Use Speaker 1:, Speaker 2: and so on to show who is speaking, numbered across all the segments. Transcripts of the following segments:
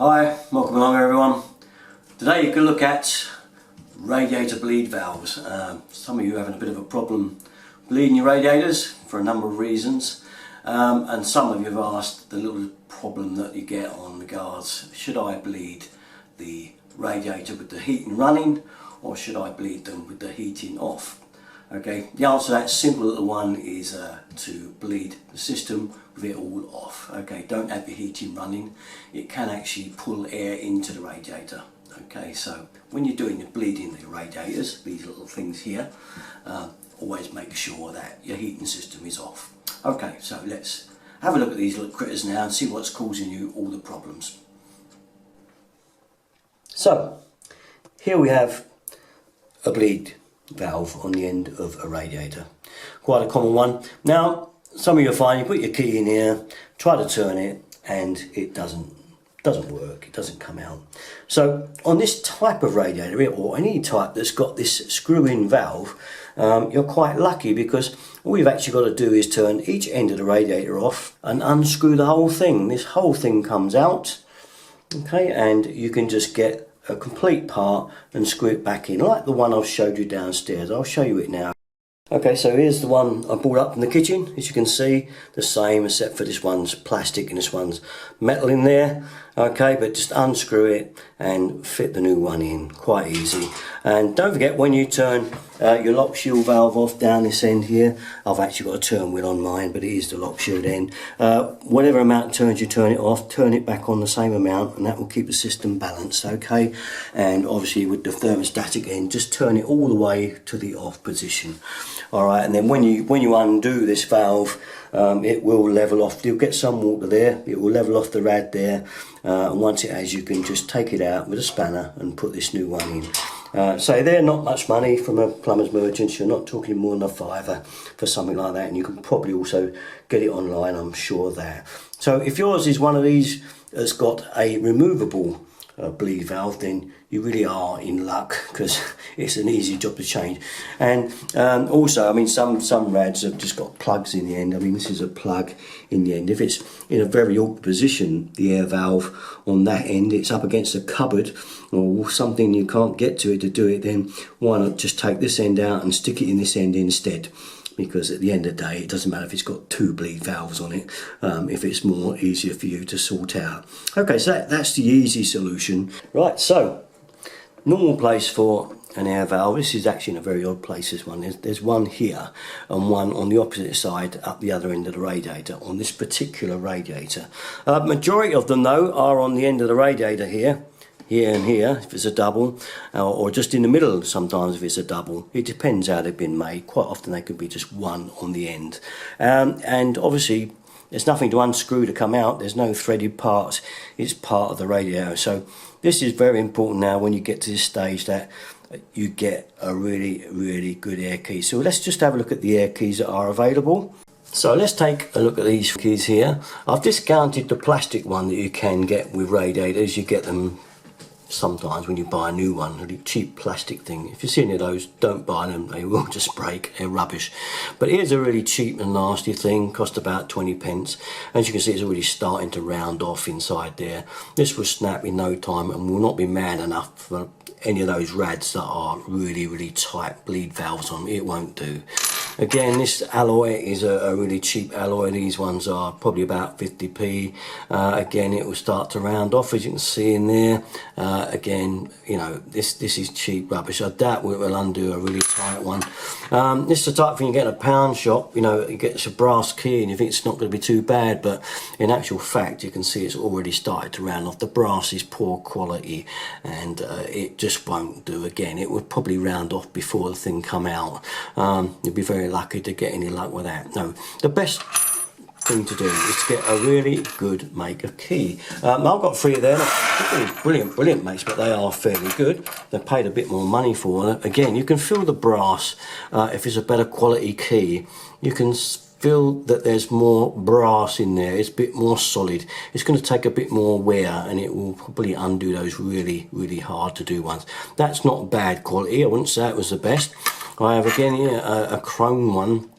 Speaker 1: Hi, welcome along everyone. Today you're going to look at radiator bleed valves. Some of you are having a bit of a problem bleeding your radiators for a number of reasons, and some of you have asked the little problem that you get on regards, should I bleed the radiator with the heating running or should I bleed them with the heating off? Okay, the answer to that simple little one is to bleed the system with it all off. Okay, don't have your heating running. It can actually pull air into the radiator. Okay, so when you're doing the bleeding the radiators, these little things here, always make sure that your heating system is off. Okay, so let's have a look at these little critters now and see what's causing you all the problems. So, here we have a bleed valve on the end of a radiator. Quite a common one. Now, some of you find you put your key in here, try to turn it, and it doesn't work, it doesn't come out. So on this type of radiator, or any type that's got this screw-in valve, you're quite lucky because all you've actually got to do is turn each end of the radiator off and unscrew the whole thing. This whole thing comes out, okay, and you can just get a complete part and screw it back in, like the one I've showed you downstairs. I'll show you it now. Okay, so here's the one I brought up from the kitchen. As you can see, the same except for this one's plastic and this one's metal in there. Okay, but just unscrew it and fit the new one in, quite easy. And don't forget, when you turn your lock shield valve off down this end here, I've actually got a turn wheel on mine, but it is the lock shield end. Whatever amount of turns you turn it off, turn it back on the same amount, and that will keep the system balanced, okay? And obviously with the thermostatic end, just turn it all the way to the off position. All right, and then when you undo this valve, it will level off. You'll get some water there, it will level off the rad there, and once it has, you can just take it out with a spanner and put this new one in. So they're not much money from a plumber's merchant. You're not talking more than a £5 for something like that, and you can probably also get it online, I'm sure there. So if yours is one of these that's got a removable bleed valve, then you really are in luck, because it's an easy job to change. And also, I mean, some rads have just got plugs in the end. I mean, this is a plug in the end. If it's in a very awkward position, the air valve on that end, it's up against a cupboard or something, you can't get to it to do it, then why not just take this end out and stick it in this end instead? Because at the end of the day, it doesn't matter if it's got two bleed valves on it, if it's more easier for you to sort out. Okay, so that's the easy solution. Right, so normal place for an air valve. This is actually in a very odd place, this one. There's one here and one on the opposite side up the other end of the radiator on this particular radiator. Majority of them though are on the end of the radiator here and here if it's a double, or just in the middle sometimes if it's a double. It depends how they've been made. Quite often they could be just one on the end, and obviously there's nothing to unscrew to come out. There's no threaded parts. It's part of the radiator. So this is very important now when you get to this stage, that you get a really good air key. So let's just have a look at the air keys that are available. So let's take a look at these keys here. I've discounted the plastic one that you can get with radiators. You get them sometimes when you buy a new one, really cheap plastic thing. If you see any of those, don't buy them, they will just break, they're rubbish. But here's a really cheap and nasty thing, cost about 20p. As you can see, it's already starting to round off inside there. This will snap in no time and will not be man enough for any of those rads that are really tight bleed valves on. It won't do. Again, this alloy is a really cheap alloy. These ones are probably about 50p. Again, it will start to round off, as you can see in there. Again, you know, this is cheap rubbish. I doubt it will undo a really tight one. This is the type of thing you get in a pound shop. You know, you get a brass key and you think it's not going to be too bad, but in actual fact, you can see it's already started to round off. The brass is poor quality and it just won't do. Again, it would probably round off before the thing come out. You'd be very lucky to get any luck with that. No, the best thing to do is to get a really good make of key. I've got 3 of them. Not brilliant makes, but they are fairly good. They've paid a bit more money for them. Again, you can feel the brass. If it's a better quality key, you can feel that there's more brass in there. It's a bit more solid. It's going to take a bit more wear and it will probably undo those really hard to do ones. That's not bad quality. I wouldn't say it was the best. I have again here a chrome one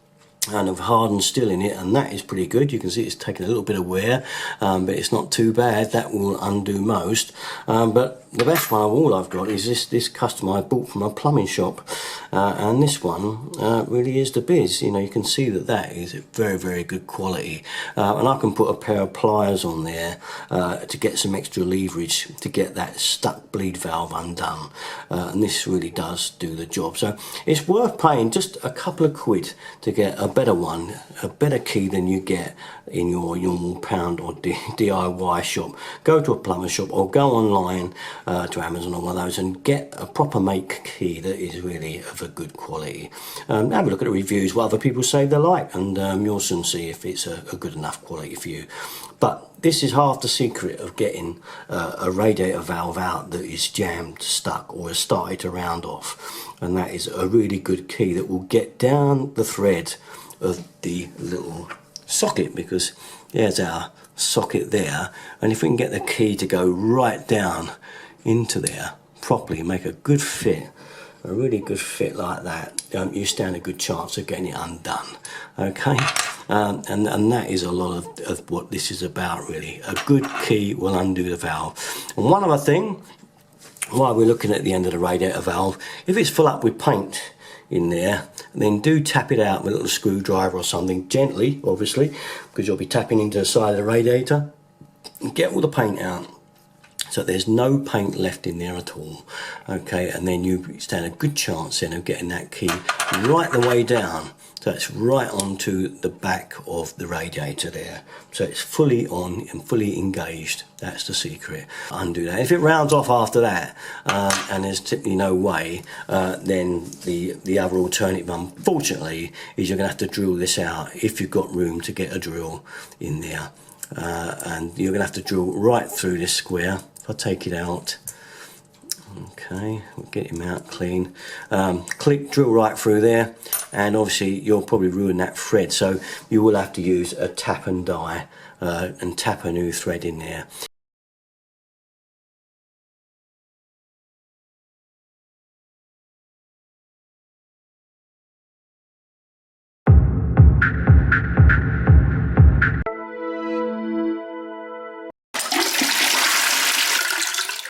Speaker 1: and of hardened steel in it, and that is pretty good. You can see it's taken a little bit of wear, but it's not too bad. That will undo most. But the best one of all I've got is this custom I bought from a plumbing shop, and this one really is the biz. You know, you can see that is very, very good quality, and I can put a pair of pliers on there to get some extra leverage to get that stuck bleed valve undone, and this really does do the job. So it's worth paying just a couple of quid to get a better one, a better key than you get in your normal pound or DIY shop. Go to a plumber shop or go online to Amazon or one of those and get a proper make key that is really of a good quality. Have a look at the reviews, what other people say they like, and you'll soon see if it's a good enough quality for you. But this is half the secret of getting a radiator valve out that is jammed, stuck, or has started to round off. And that is a really good key that will get down the thread of the little socket, because there's our socket there, and if we can get the key to go right down into there properly, make a good fit, a really good fit like that, you stand a good chance of getting it undone. Okay, and that is a lot of what this is about, really. A good key will undo the valve. And one other thing, while we're looking at the end of the radiator valve, if it's full up with paint in there, then do tap it out with a little screwdriver or something, gently obviously, because you'll be tapping into the side of the radiator, and get all the paint out so there's no paint left in there at all. Okay, and then you stand a good chance then of getting that key right the way down, so it's right onto the back of the radiator there, so it's fully on and fully engaged. That's the secret. Undo that. If it rounds off after that, and there's typically no way, then the other alternative, unfortunately, is you're going to have to drill this out if you've got room to get a drill in there, and you're going to have to drill right through this square. If I take it out, okay, we'll get him out clean. Drill right through there, and obviously you'll probably ruin that thread, so you will have to use a tap and die and tap a new thread in there.